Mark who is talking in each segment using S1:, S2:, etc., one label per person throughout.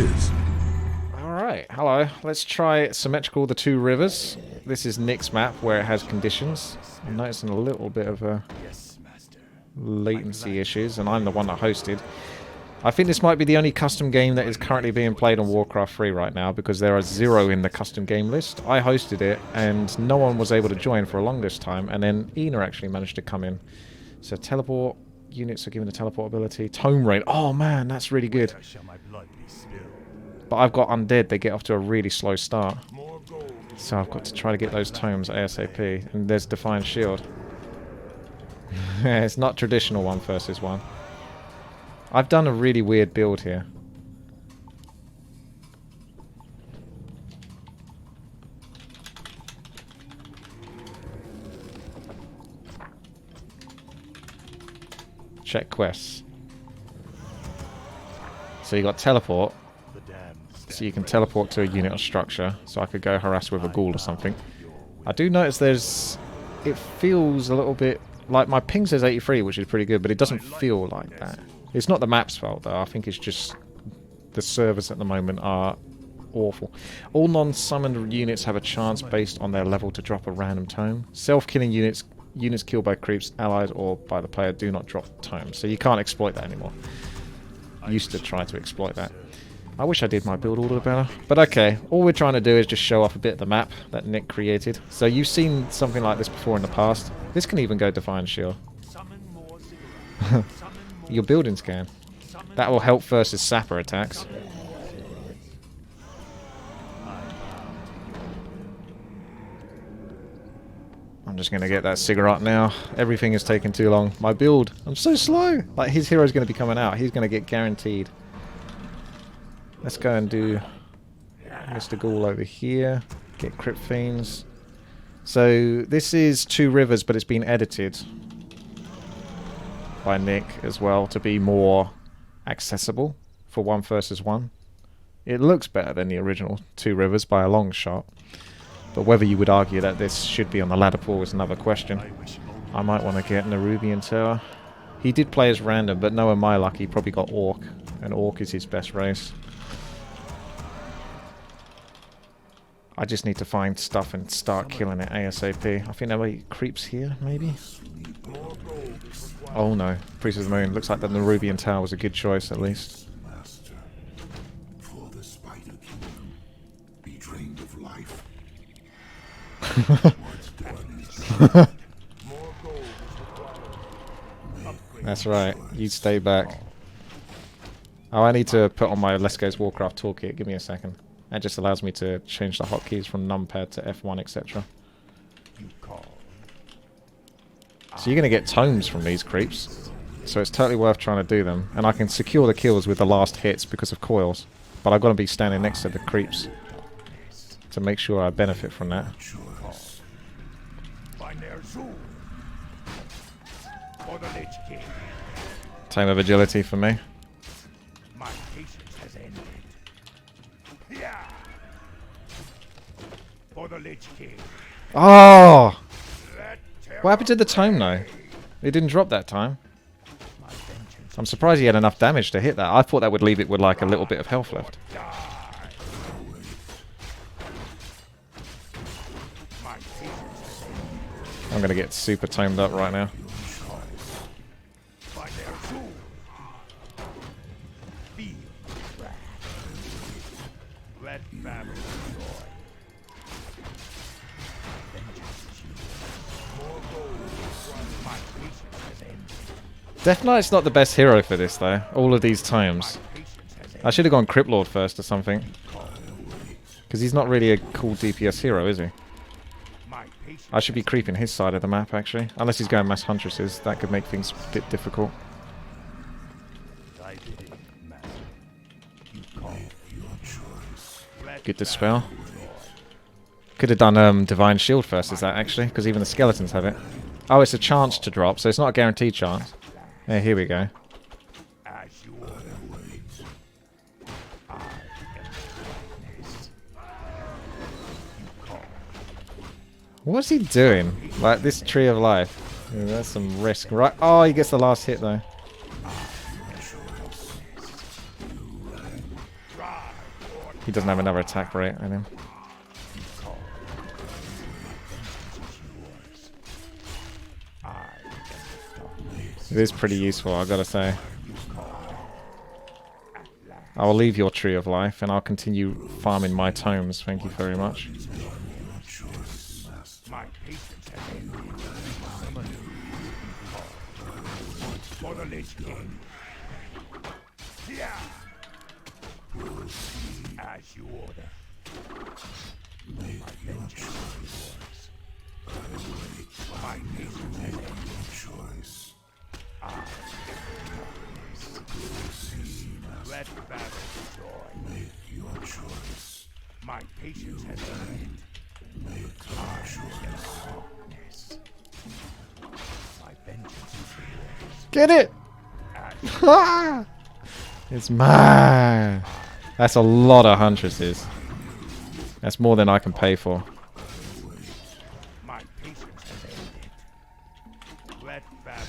S1: tis.
S2: Alright, hello. Let's try Symmetrical the Two Rivers. This is Nick's map where it has conditions. I'm noticing a little bit of latency issues, and I'm the one that hosted. I think this might be the only custom game that is currently being played on Warcraft 3 right now, because there are 0 in the custom game list. I hosted it, and no one was able to join for a longest time, and then Ina actually managed to come in. So teleport, units are given a teleport ability. Tome Raid, oh man, that's really good. But I've got Undead, they get off to a really slow start. So I've got to try to get those tomes ASAP, and there's Defiant Shield. It's not traditional 1 versus 1. I've done a really weird build here. Check quests. So you got teleport. So you can teleport to a unit or structure. So I could go harass with a ghoul or something. I do notice there's... It feels a little bit... Like my ping says 83, which is pretty good, but it doesn't feel like that. It's not the map's fault, though. I think it's just the servers at the moment are awful. All non-summoned units have a chance based on their level to drop a random tome. Self-killing units killed by creeps, allies, or by the player do not drop tomes. So you can't exploit that anymore. I used to try to exploit that. I wish I did my build order better. But okay, all we're trying to do is just show off a bit of the map that Nick created. So you've seen something like this before in the past. This can even go Defiant Shield. Your building scan. That will help versus sapper attacks. I'm just going to get that cigarette now. Everything is taking too long. My build. I'm so slow. Like, his hero's going to be coming out. He's going to get guaranteed. Let's go and do Mr. Ghoul over here. Get Crypt Fiends. So, this is Two Rivers, but it's been edited by Nick as well to be more accessible for 1 versus 1. It looks better than the original Two Rivers by a long shot, but whether you would argue that this should be on the ladder pool is another question. I might want to get Nerubian Tower. He did play as random, but knowing my luck, he probably got Orc, and Orc is his best race. I just need to find stuff and start killing it ASAP. I think there might be creeps here, maybe? Oh no, Priest of the Moon. Looks like the Nerubian Tower was a good choice, at least.
S1: Master, for the Spider King, be drained of life.
S2: That's right, you stay back. Oh, I need to put on my Let's Go's Warcraft toolkit. Give me a second. That just allows me to change the hotkeys from numpad to F1, etc. So you're going to get tomes from these creeps. So it's totally worth trying to do them. And I can secure the kills with the last hits because of coils. But I've got to be standing next to the creeps to make sure I benefit from that. Tome of Agility for me. Oh! What happened to the tome though? It didn't drop that time. I'm surprised he had enough damage to hit that. I thought that would leave it with like a little bit of health left. I'm gonna get super tomed up right now. Death Knight's not the best hero for this though, all of these times. I should have gone Crypt Lord first or something. Because he's not really a cool DPS hero, is he? I should be creeping his side of the map actually. Unless he's going Mass Huntresses, that could make things a bit difficult. Good dispel. Could have done Divine Shield first, is that actually? Because even the skeletons have it. Oh, it's a chance to drop, so it's not a guaranteed chance. Yeah, here we go. What's he doing? Like this Tree of Life. Yeah, that's some risk, right? Oh, he gets the last hit though. He doesn't have another attack rate in him. It is pretty useful, I've got to say. I will leave your Tree of Life and I'll continue farming my tomes. Thank you very much.
S1: As you order. Make your choice. My patience has ended. Choice. Let battle joy. Make your choice. My patience has ended. Make your choice. My vengeance is yours.
S2: Get it! It's mine. That's a lot of huntresses. That's more than I can pay for.
S1: My patience has ended. Let battle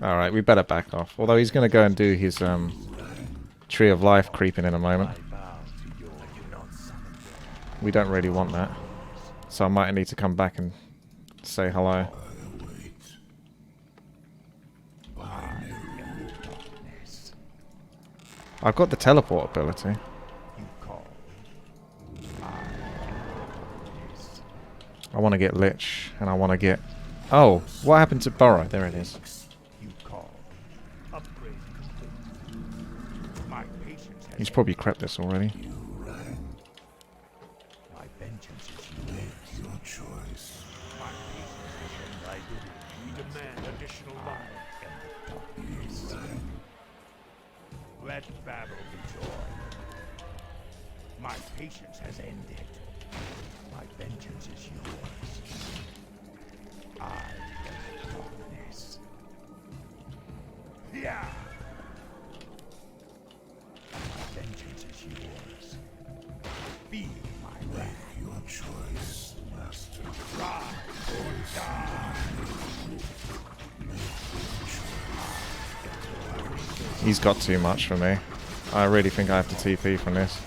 S2: Alright, we better back off. Although he's going to go and do his Tree of Life creeping in a moment. We don't really want that. So I might need to come back and say hello. I've got the teleport ability. I want to get Lich, and I want to get... Oh, what happened to Burrow? There it is. He's probably crept this already.
S1: Let battle be joy. My patience has ended. My vengeance is yours. I am darkness. Yeah. My vengeance is yours. Be my wrath. Make your choice, master. Rise or die.
S2: He's got too much for me. I really think I have to TP from this.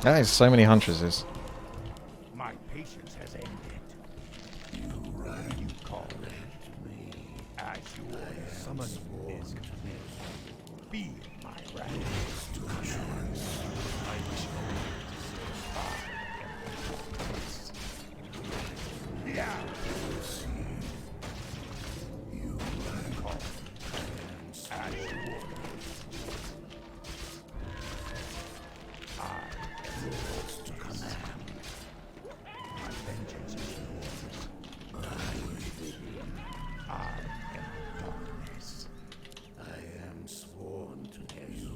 S2: That is so many huntresses.
S1: My patience has ended. You call to me as you order. Summon is be my wrath. I wish yeah. You call as you order. To command. My vengeance is yours. I am darkness. I am sworn to you.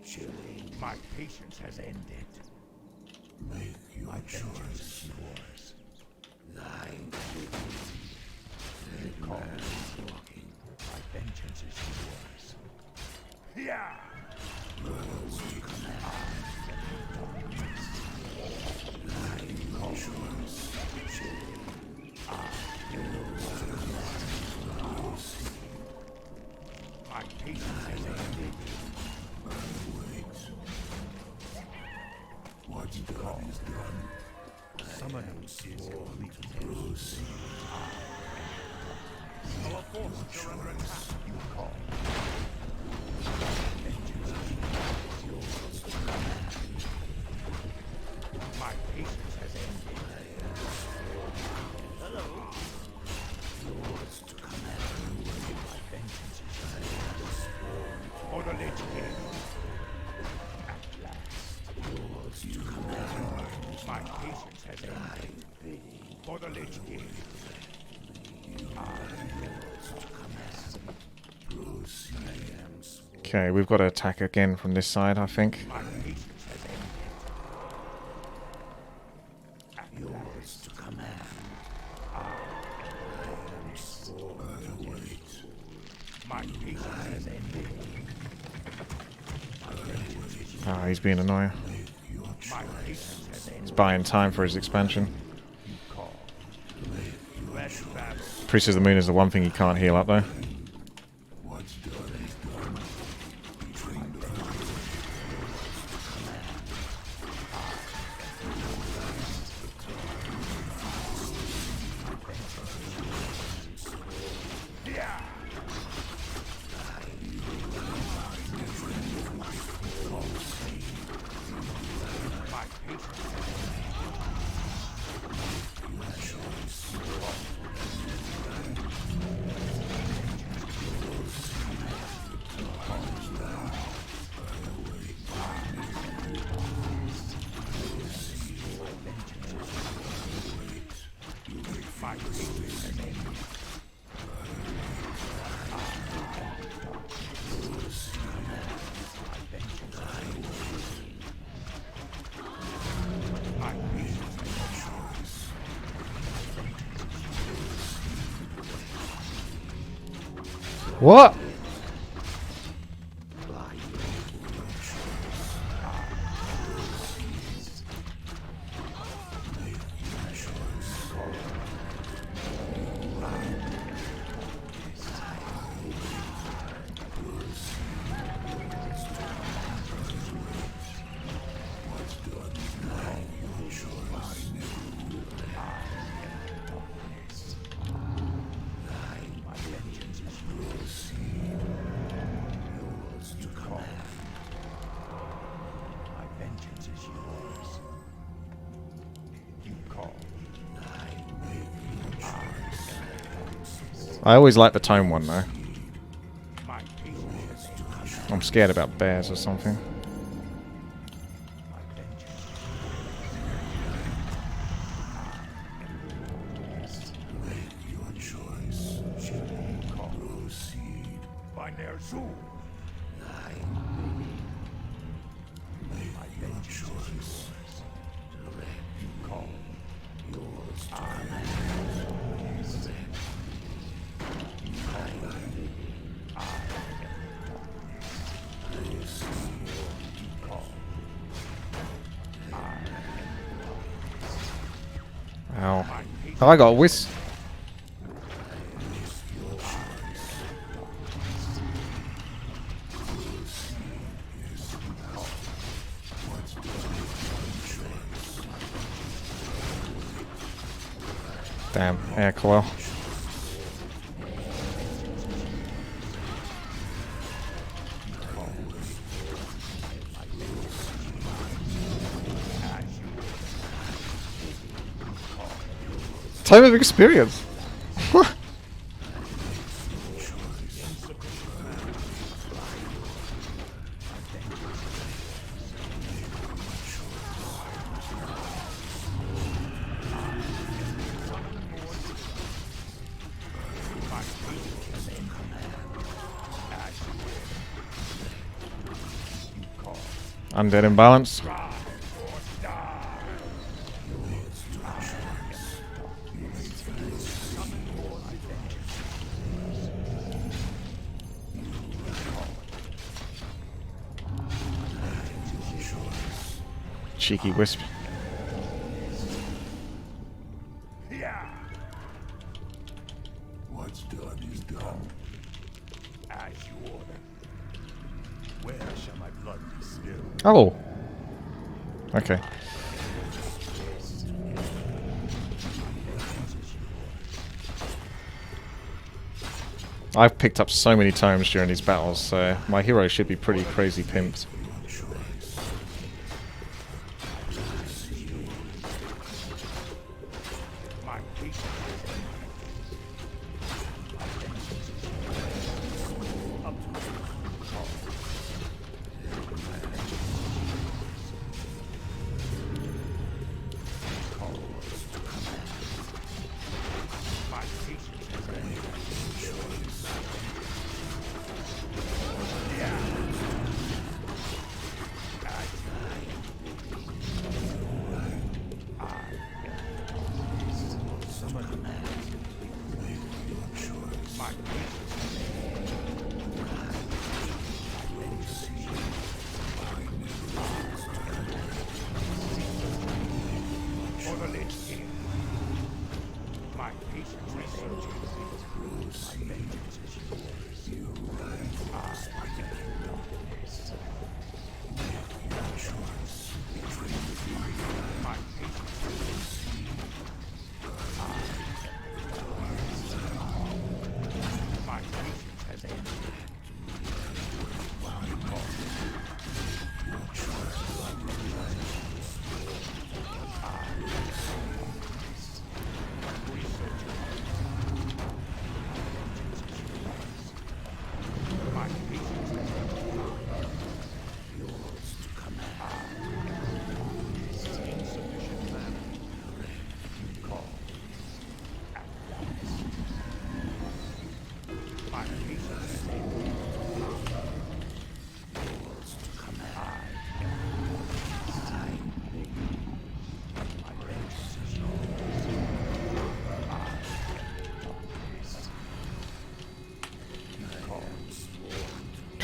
S1: Chilling. My patience has ended. Make your my vengeance is yours. Thine walking. My vengeance is yours. Yeah. Worlds to command. My patience has ended. Wait. What you call is done. Summon is complete. Proceed. Our forces are under attack. You call. My patience has ended. Hello. Yours to command. My vengeance is yours. For the Lich King. At last. Yours to command. My patience has ended. For the Lich King.
S2: Okay, we've got to attack again from this side, I think.
S1: My patience has ended. Yours to command. I am sworn to wait. My patience has ended.
S2: Ah, he's being annoying.
S1: My patience has ended.
S2: He's buying time for his expansion. Priest of the Moon is the one thing he can't heal up though. What? I always like the tome one though. I'm scared about bears or something. Ow. Oh, I got a whisk. Damn, air coil. Time of experience. Undead imbalance. Cheeky wisp.
S1: What's done is done. As you order. Where shall my blood be spilled?
S2: Oh. Okay. I've picked up so many times during these battles, so my hero should be pretty crazy pimped.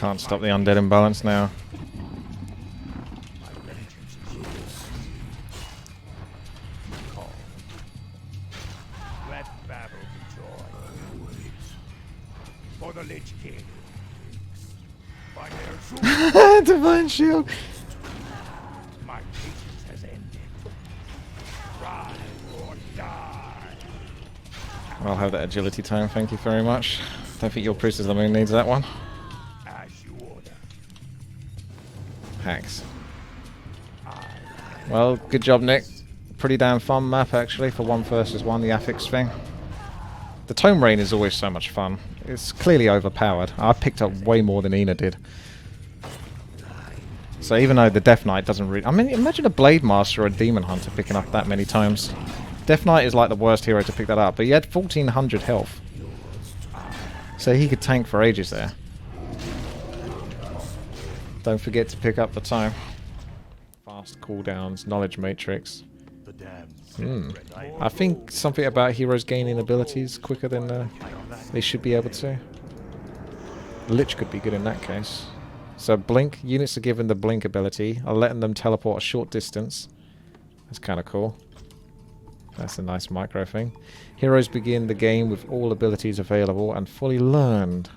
S2: Can't stop the undead imbalance now.
S1: Let battle be joy. For the Lich King. By their
S2: Divine Shield.
S1: my patience has ended. Rise or die.
S2: I'll have that agility time, thank you very much. Don't think your Priest of the Moon needs that one.
S1: As you order.
S2: Hacks. Well, good job, Nick. Pretty damn fun map, actually, for 1 versus 1, the affix thing. The Tome Rain is always so much fun. It's clearly overpowered. I picked up way more than Ina did. So even though the Death Knight doesn't really... I mean, imagine a Blade Master or a Demon Hunter picking up that many times. Death Knight is like the worst hero to pick that up, but he had 1400 health. So he could tank for ages there. Don't forget to pick up the time. Fast cooldowns, Knowledge Matrix. I think something about heroes gaining abilities quicker than they should be able to. Lich could be good in that case. So Blink, units are given the Blink ability. I'll let them teleport a short distance. That's kind of cool. That's a nice micro thing. Heroes begin the game with all abilities available and fully learned.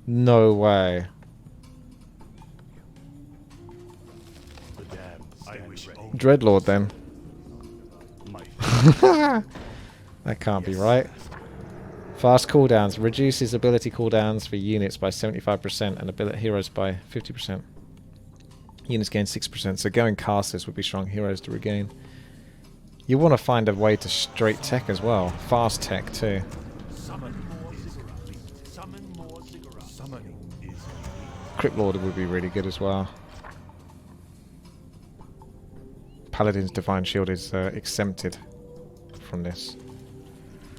S2: No way. Dreadlord then. That can't be right. Fast cooldowns. Reduces ability cooldowns for units by 75% and ability heroes by 50%. Units gain 6%, so going casters would be strong heroes to regain. You want to find a way to straight tech as well. Fast tech too. Crypt Lord would be really good as well. Paladin's Divine Shield is exempted from this.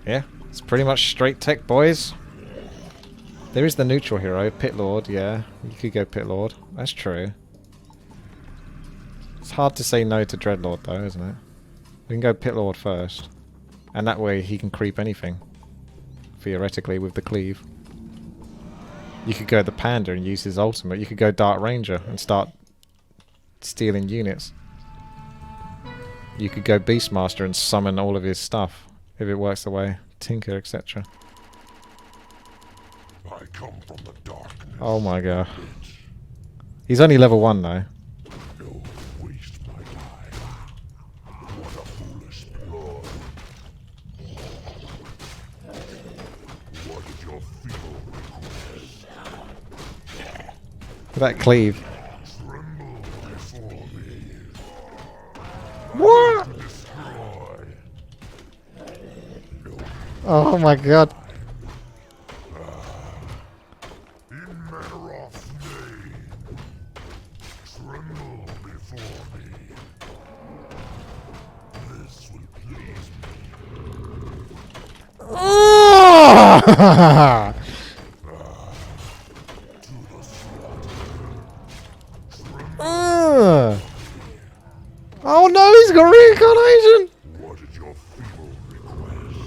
S2: Yeah, it's pretty much straight tech, boys. There is the neutral hero, Pit Lord, yeah. You could go Pit Lord. That's true. It's hard to say no to Dreadlord though, isn't it? We can go Pit Lord first. And that way he can creep anything. Theoretically with the cleave. You could go the Panda and use his ultimate. You could go Dark Ranger and start stealing units. You could go Beastmaster and summon all of his stuff. If it works the way. Tinker, etc.
S3: I come from the darkness.
S2: Oh my god. He's only level 1 though.
S3: Don't waste my time. What a foolish ploy. What is your feeble request?
S2: That cleave.
S3: Tremble before me.
S2: What?
S3: Destroy.
S2: Oh my god.
S3: In Manaroth's name. Tremble before me. This will please me. To the slaughter. Tremble.
S2: Oh no, he's got reincarnation!
S3: What is your feeble request?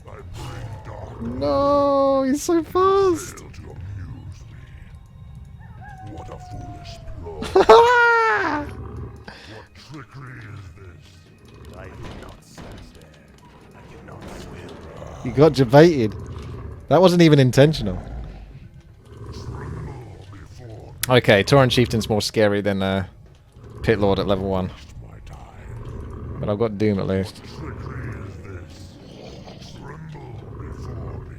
S3: I bring darkness.
S2: No, he's so fast!
S3: Fail to amuse me. What a foolish ploy. What trickery is this?
S1: I did not sense there. I did not will.
S2: You got debated. That wasn't even intentional.
S3: Tremble before me.
S2: Okay, Tauren Chieftain's more scary than Pit Lord at level 1.
S3: My time.
S2: But I've got Doom at least.
S3: Trickery is this. Tremble before me.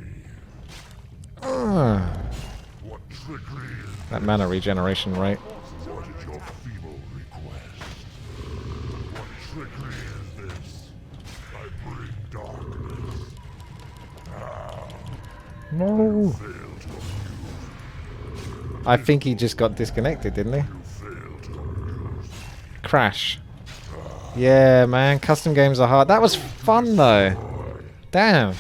S3: What trickery is
S2: That mana regeneration rate.
S3: What is your feeble request? What trickery is this? I bring darkness.
S2: No.
S3: Fail to amuse.
S2: I think he just got disconnected, didn't he?
S3: Fail to amuse.
S2: Crash. Yeah, man. Custom games are hard. That was fun, though. Damn.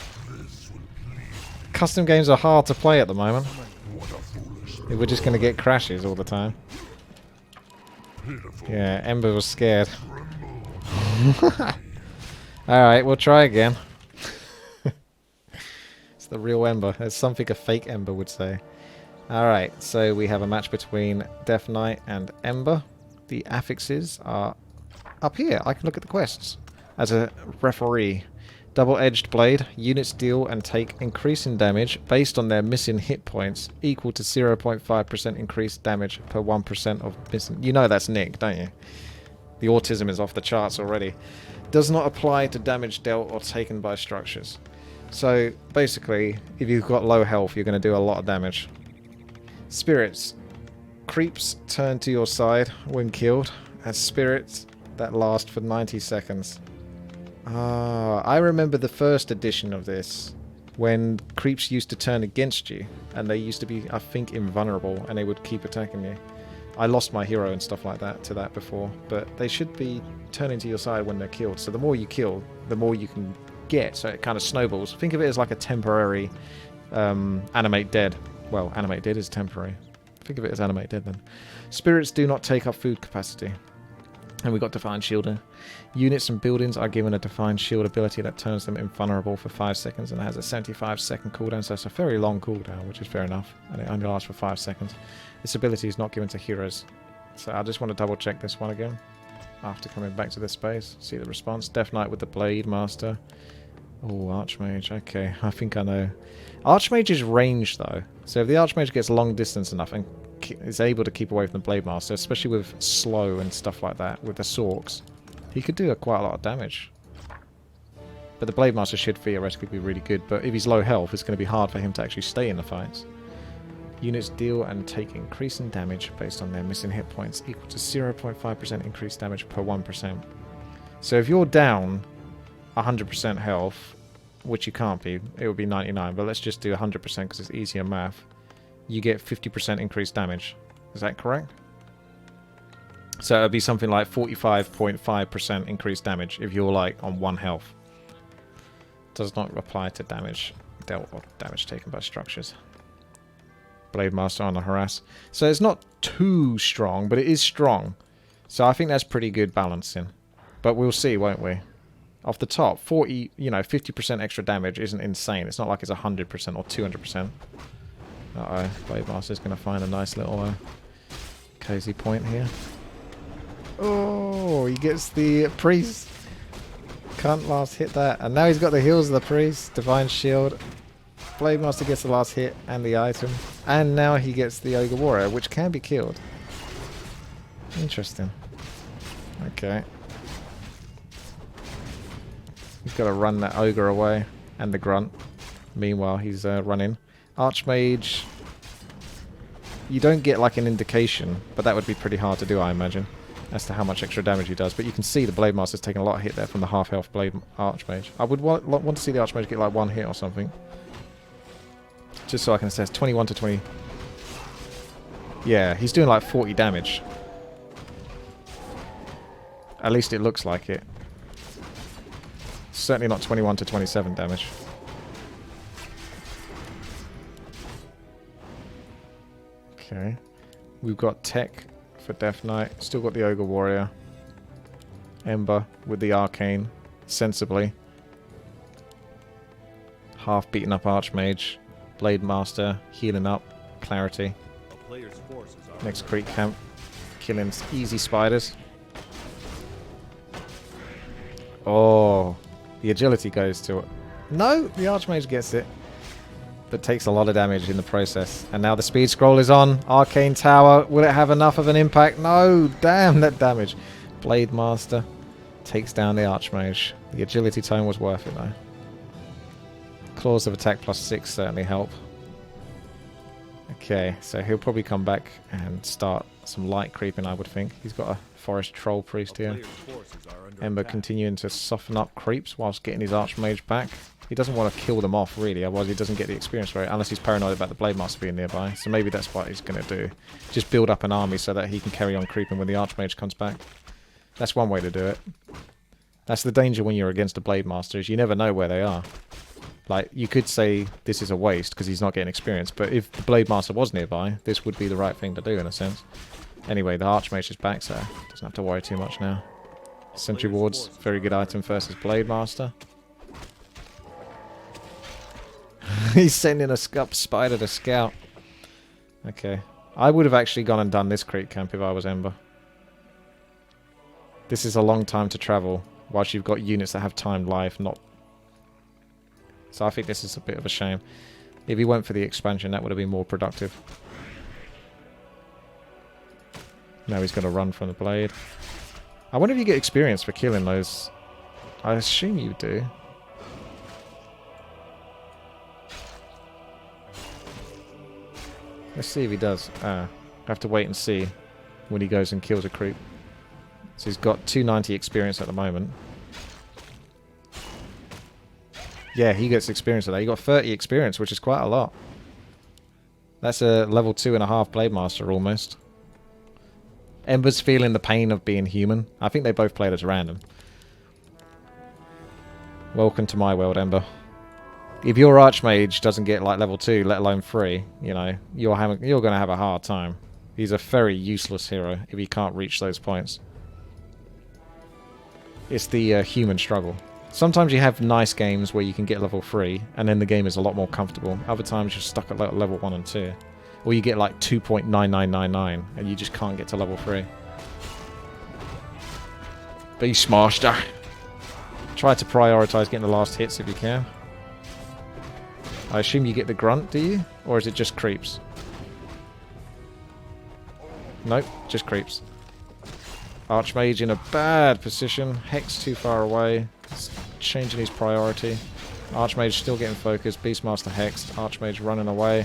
S2: Custom games are hard to play at the moment.
S3: What a foolish,
S2: We're just going to get crashes all the time.
S3: pitiful.
S2: Yeah, Ember was scared. Alright, we'll try again. the real Ember. There's something a fake Ember would say. Alright, so we have a match between Death Knight and Ember. The affixes are up here. I can look at the quests. As a referee, double-edged blade, units deal and take increasing damage based on their missing hit points equal to 0.5% increased damage per 1% of missing. You know that's Nick, don't you? The autism is off the charts already. Does not apply to damage dealt or taken by structures. So basically, if you've got low health, you're going to do a lot of damage. Spirits. Creeps turn to your side when killed as spirits that last for 90 seconds. Ah, I remember the first edition of this when creeps used to turn against you and they used to be, I think, invulnerable and they would keep attacking you. I lost my hero and stuff like that to that before, but they should be turning to your side when they're killed. So the more you kill, the more you can get, so it kind of snowballs. Think of it as like a temporary animate dead. Well, animate dead is temporary. Think of it as animate dead then. Spirits do not take up food capacity. And we got Defined Shielder. Units and buildings are given a Defined Shield ability that turns them invulnerable for 5 seconds and has a 75-second cooldown, so it's a very long cooldown, which is fair enough, and it only lasts for 5 seconds. This ability is not given to heroes, so I just want to double check this one again after coming back to this space. See the response. Death Knight with the Blade Master. Oh, Archmage. Okay, I think I know. Archmage is range though, so if the Archmage gets long distance enough and is able to keep away from the Blade Master, especially with slow and stuff like that, with the Sorks, he could do quite a lot of damage. But the Blade Master should theoretically be really good, but if he's low health, it's going to be hard for him to actually stay in the fights. Units deal and take increasing damage based on their missing hit points equal to 0.5% increased damage per 1%. So if you're down 100% health, which you can't be, it would be 99, but let's just do 100% because it's easier math. You get 50% increased damage. Is that correct? So it would be something like 45.5% increased damage if you're like on 1 health. Does not apply to damage dealt or damage taken by structures. Blade Master on the harass. So it's not too strong, but it is strong. So I think that's pretty good balancing. But we'll see, won't we? Off the top, 40, 50% extra damage isn't insane. It's not like it's 100% or 200%. Uh-oh, Blade Master's going to find a nice little cozy point here. Oh, he gets the priest. Can't last hit that. And now he's got the heals of the priest. Divine Shield. Blade Master gets the last hit and the item. And now he gets the Ogre Warrior, which can be killed. Interesting. Okay. He's got to run that Ogre away. And the Grunt. Meanwhile, he's running. Archmage. You don't get like an indication, but that would be pretty hard to do, I imagine, as to how much extra damage he does. But you can see the Blade Master's taking a lot of hit there from the half-health Blade Archmage. I would want to see the Archmage get like 1 hit or something. Just so I can assess. 21 to 20. Yeah, he's doing like 40 damage. At least it looks like it. Certainly not 21 to 27 damage. Okay. We've got Tech for Death Knight. Still got the Ogre Warrior. Ember with the Arcane. Sensibly. Half beaten up Archmage. Blade Master healing up. Clarity. Next Creek Camp. Killing easy spiders. Oh. The agility goes to it. No! The Archmage gets it. But takes a lot of damage in the process. And now the speed scroll is on. Arcane Tower. Will it have enough of an impact? No! Damn that damage. Blade Master takes down the Archmage. The agility tone was worth it though. Claws of attack +6 certainly help. Okay, so he'll probably come back and start some light creeping, I would think. He's got a Forest Troll Priest here. Ember continuing to soften up creeps whilst getting his Archmage back. He doesn't want to kill them off, really, otherwise he doesn't get the experience for it, unless he's paranoid about the Blade Master being nearby. So maybe that's what he's going to do. Just build up an army so that he can carry on creeping when the Archmage comes back. That's one way to do it. That's the danger when you're against a Blade Master, is you never know where they are. Like, you could say this is a waste because he's not getting experience, but if the Blade Master was nearby, this would be the right thing to do in a sense. Anyway, the Archmage is back, so doesn't have to worry too much now. Sentry Wards, very good item versus Blade Master. He's sending a spider to scout. Okay. I would have actually gone and done this creep camp if I was Ember. This is a long time to travel, whilst you've got units that have timed life, not... So I think this is a bit of a shame. If he went for the expansion, that would have been more productive. Now he's going to run from the blade. I wonder if you get experience for killing those. I assume you do. Let's see if he does. I have to wait and see when he goes and kills a creep. So he's got 290 experience at the moment. Yeah, he gets experience of that. He got 30 experience, which is quite a lot. That's a level 2.5 Blade Master almost. Ember's feeling the pain of being human. I think they both played as random. Welcome to my world, Ember. If your Archmage doesn't get like level 2, let alone 3, you know, you're going to have a hard time. He's a very useless hero if he can't reach those points. It's the human struggle. Sometimes you have nice games where you can get level 3, and then the game is a lot more comfortable. Other times you're stuck at level 1 and 2. Or you get like 2.9999, and you just can't get to level 3. Beast Master. Try to prioritize getting the last hits if you can. I assume you get the grunt, do you? Or is it just creeps? Nope, just creeps. Archmage in a bad position. Hex too far away. It's changing his priority. Archmage still getting focused. Beastmaster hexed. Archmage running away.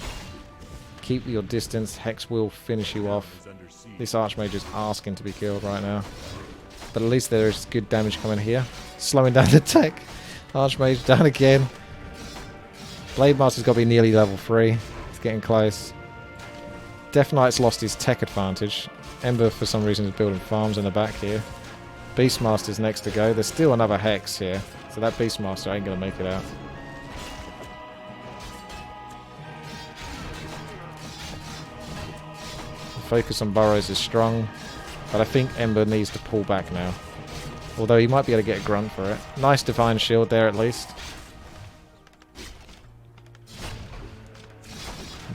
S2: Keep your distance. Hex will finish you off. This Archmage is asking to be killed right now. But at least there is good damage coming here. Slowing down the tech. Archmage down again. Blade Master's got to be nearly level 3. It's getting close. Death Knight's lost his tech advantage. Ember, for some reason, is building farms in the back here. Beastmaster's next to go. There's still another Hex here. So that Beastmaster ain't going to make it out. The focus on burrows is strong. But I think Ember needs to pull back now. Although he might be able to get a grunt for it. Nice Divine Shield there at least.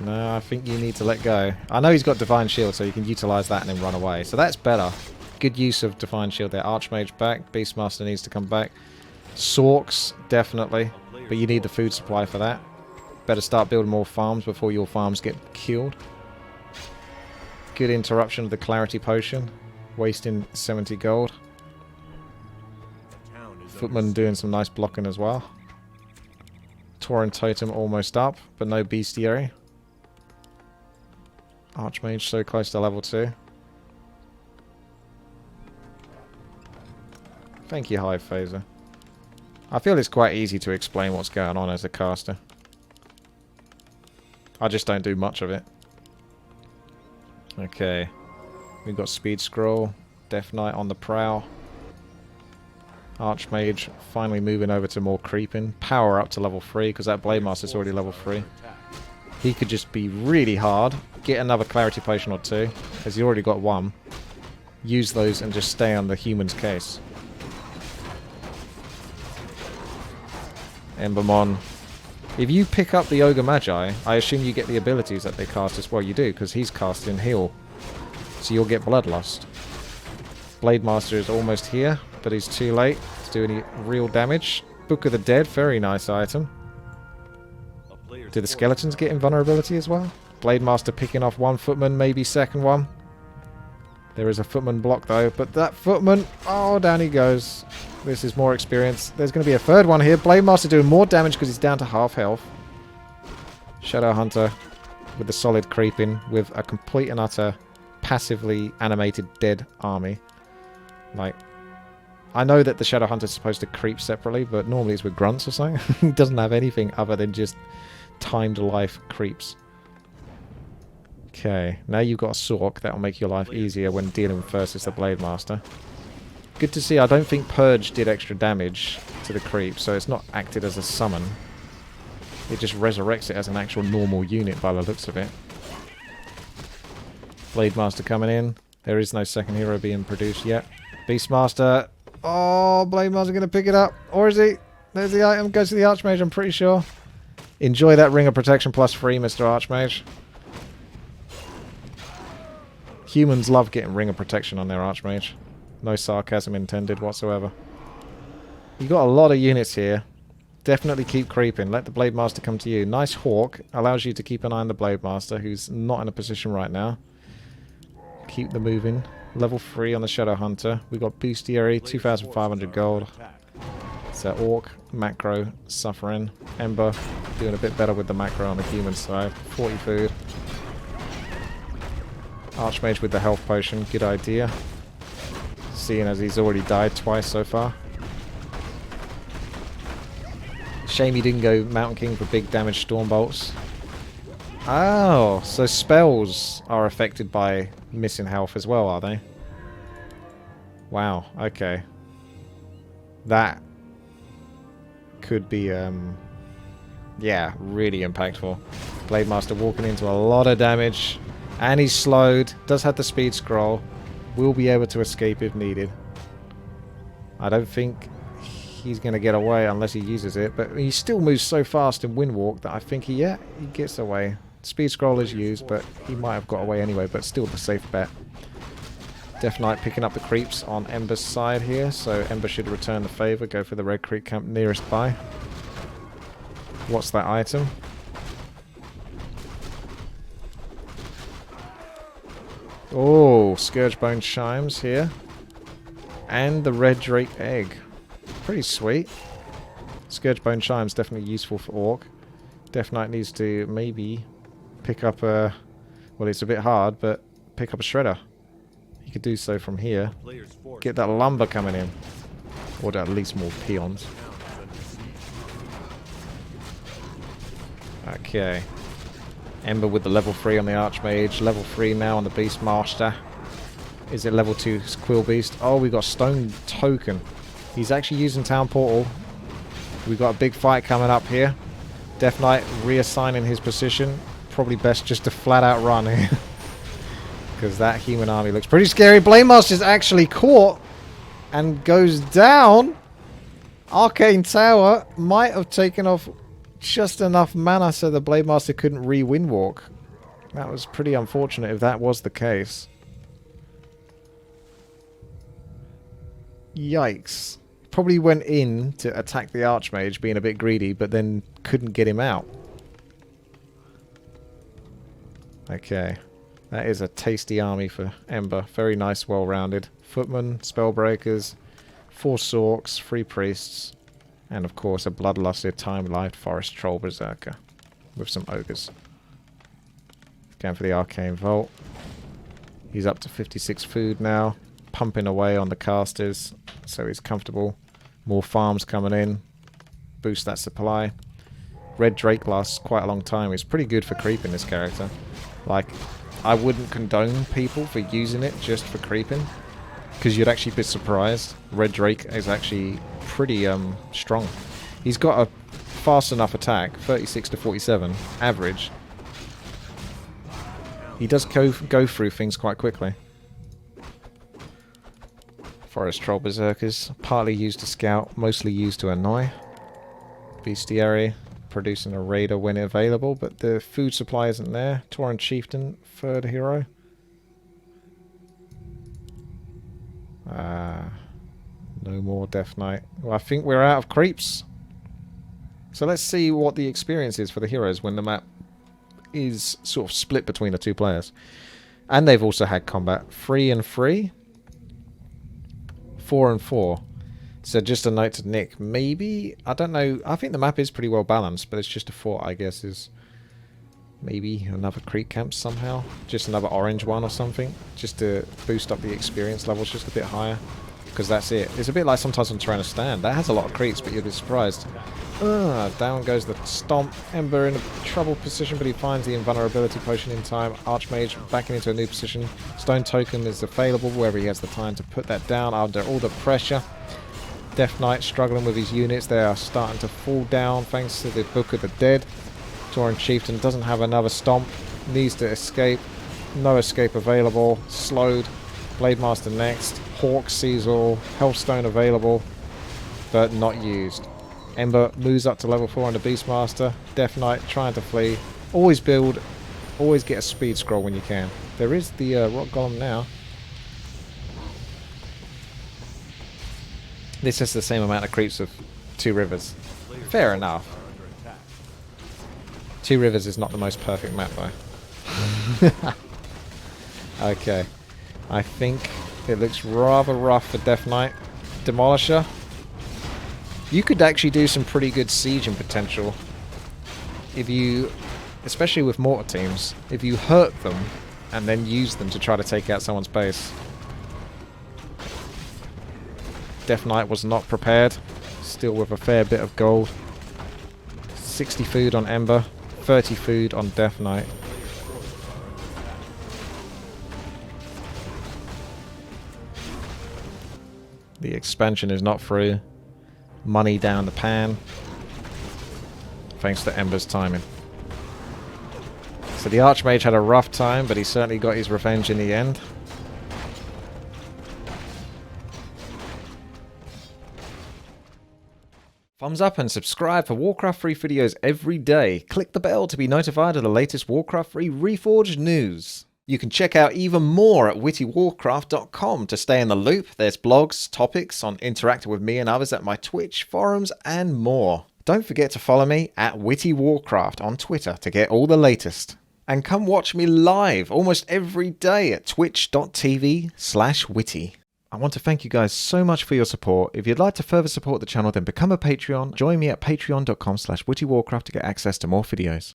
S2: No, I think you need to let go. I know he's got Divine Shield, so you can utilize that and then run away. So that's better. Good use of Divine Shield there. Archmage back. Beastmaster needs to come back. Sorks, definitely. But you need the food supply for that. Better start building more farms before your farms get killed. Good interruption of the Clarity Potion. Wasting 70 gold. Footman doing some nice blocking as well. Tauren Totem almost up, but no Bestiary. Archmage so close to level 2. Thank you, Hive Phaser. I feel it's quite easy to explain what's going on as a caster. I just don't do much of it. Okay. We've got Speed Scroll. Death Knight on the prowl. Archmage finally moving over to more creeping. Power up to level 3 because that Blade Master's already level 3. He could just be really hard. Get another Clarity Potion or 2, as he already got 1. Use those and just stay on the human's case. Embermon. If you pick up the Ogre Magi, I assume you get the abilities that they cast as well. You do, because he's casting Heal. So you'll get Bloodlust. Blade Master is almost here, but he's too late to do any real damage. Book of the Dead, very nice item. Do the skeletons get invulnerability as well? Blade Master picking off one footman, maybe second one. There is a footman block though, but that footman, oh, down he goes. This is more experience. There's going to be a third one here. Blade Master doing more damage because he's down to half health. Shadow Hunter with the solid creeping with a complete and utter passively animated dead army. Like, I know that the Shadow Hunter's supposed to creep separately, but normally it's with grunts or something. He doesn't have anything other than just timed life creeps. Okay, now you've got a Sork. That'll make your life easier when dealing versus the Blade Master. Good to see. I don't think Purge did extra damage to the creep, so it's not acted as a summon. It just resurrects it as an actual normal unit by the looks of it. Blade Master coming in. There is no second hero being produced yet. Beastmaster. Oh, Blade Master going to pick it up. Or is he? There's the item. Goes to the Archmage, I'm pretty sure. Enjoy that Ring of Protection plus 3, Mr. Archmage. Humans love getting Ring of Protection on their Archmage. No sarcasm intended whatsoever. You got a lot of units here. Definitely keep creeping. Let the Blade Master come to you. Nice Hawk. Allows you to keep an eye on the Blade Master, who's not in a position right now. Keep them moving. Level 3 on the Shadow Hunter. We got Bestiary, 2,500 gold. So Orc, Macro, Suffering. Ember, doing a bit better with the Macro on the human side. 40 food. Archmage with the health potion, good idea. Seeing as he's already died twice so far. Shame he didn't go Mountain King for big damage storm bolts. Oh, so spells are affected by missing health as well, are they? Wow, okay. That could be, yeah, really impactful. Blade Master walking into a lot of damage. And he's slowed. Does have the speed scroll. Will be able to escape if needed. I don't think he's going to get away unless he uses it. But he still moves so fast in Windwalk that I think he gets away. Speed scroll is used, but he might have got away anyway. But still the safe bet. Death Knight picking up the creeps on Ember's side here. So Ember should return the favour. Go for the Red Creek camp nearest by. What's that item? Oh, Scourgebone Chimes here. And the Red Drake Egg. Pretty sweet. Scourgebone Chimes definitely useful for Orc. Death Knight needs to maybe pick up a... Well, it's a bit hard, but pick up a Shredder. He could do so from here. Get that lumber coming in. Or at least more peons. Okay. Ember with the level 3 on the Archmage. Level 3 now on the Beastmaster. Is it level 2 Quill Beast? Oh, we got Stone Token. He's actually using Town Portal. We've got a big fight coming up here. Death Knight reassigning his position. Probably best just to flat out run here. Because that human army looks pretty scary. Blade Master's actually caught. And goes down. Arcane Tower might have taken off just enough mana so the Blade Master couldn't re-Windwalk. That was pretty unfortunate if that was the case. Yikes. Probably went in to attack the Archmage, being a bit greedy, but then couldn't get him out. Okay. That is a tasty army for Ember. Very nice, well-rounded. Footmen, Spellbreakers, 4 Sorks, 3 Priests, and of course a Bloodlusted, Time-Lived Forest Troll Berserker with some Ogres. Going for the Arcane Vault. He's up to 56 food now. Pumping away on the casters, so he's comfortable. More farms coming in. Boost that supply. Red Drake lasts quite a long time. He's pretty good for creeping, this character. Like, I wouldn't condone people for using it just for creeping, because you'd actually be surprised. Red Drake is actually pretty strong. He's got a fast enough attack, 36 to 47, average. He does go through things quite quickly. Forest Troll Berserkers, partly used to scout, mostly used to annoy. Bestiary, producing a raider when available, but the food supply isn't there. Tauren Chieftain, third hero. No more Death Knight. Well, I think we're out of creeps. So let's see what the experience is for the heroes when the map is sort of split between the two players. And they've also had combat. 3 and 3. 4 and 4. So just a note to Nick. Maybe, I don't know. I think the map is pretty well balanced, but it's just a 4, I guess, is maybe another creep camp somehow. Just another orange one or something. Just to boost up the experience levels just a bit higher. Because that's it. It's a bit like sometimes on Tyrannosaurus Stand. That has a lot of creeps, but you'll be surprised. Down goes the Stomp. Ember in a trouble position, but he finds the invulnerability potion in time. Archmage backing into a new position. Stone Token is available wherever he has the time to put that down under all the pressure. Death Knight struggling with his units. They are starting to fall down thanks to the Book of the Dead. Tauren Chieftain doesn't have another Stomp. Needs to escape. No escape available. Slowed. Blade Master next. Hawk sees all. Healthstone available, but not used. Ember moves up to level 4 on the Beastmaster. Death Knight trying to flee. Always build. Always get a speed scroll when you can. There is the Rock Golem now. This has the same amount of creeps of Two Rivers. Fair enough. Two Rivers is not the most perfect map though. Okay. I think it looks rather rough for Death Knight. Demolisher. You could actually do some pretty good sieging potential if you, especially with mortar teams, if you hurt them and then use them to try to take out someone's base. Death Knight was not prepared, still with a fair bit of gold. 60 food on Ember, 30 food on Death Knight. The expansion is not through. Money down the pan. Thanks to Ember's timing. So the Archmage had a rough time, but he certainly got his revenge in the end. Thumbs up and subscribe for Warcraft 3 videos every day. Click the bell to be notified of the latest Warcraft 3 Reforged news. You can check out even more at WTiiWarcraft.com to stay in the loop. There's blogs, topics on interacting with me and others at my Twitch, forums, and more. Don't forget to follow me at WTiiWarcraft on Twitter to get all the latest. And come watch me live almost every day at twitch.tv/witty. I want to thank you guys so much for your support. If you'd like to further support the channel, then become a Patreon. Join me at patreon.com/WTiiWarcraft to get access to more videos.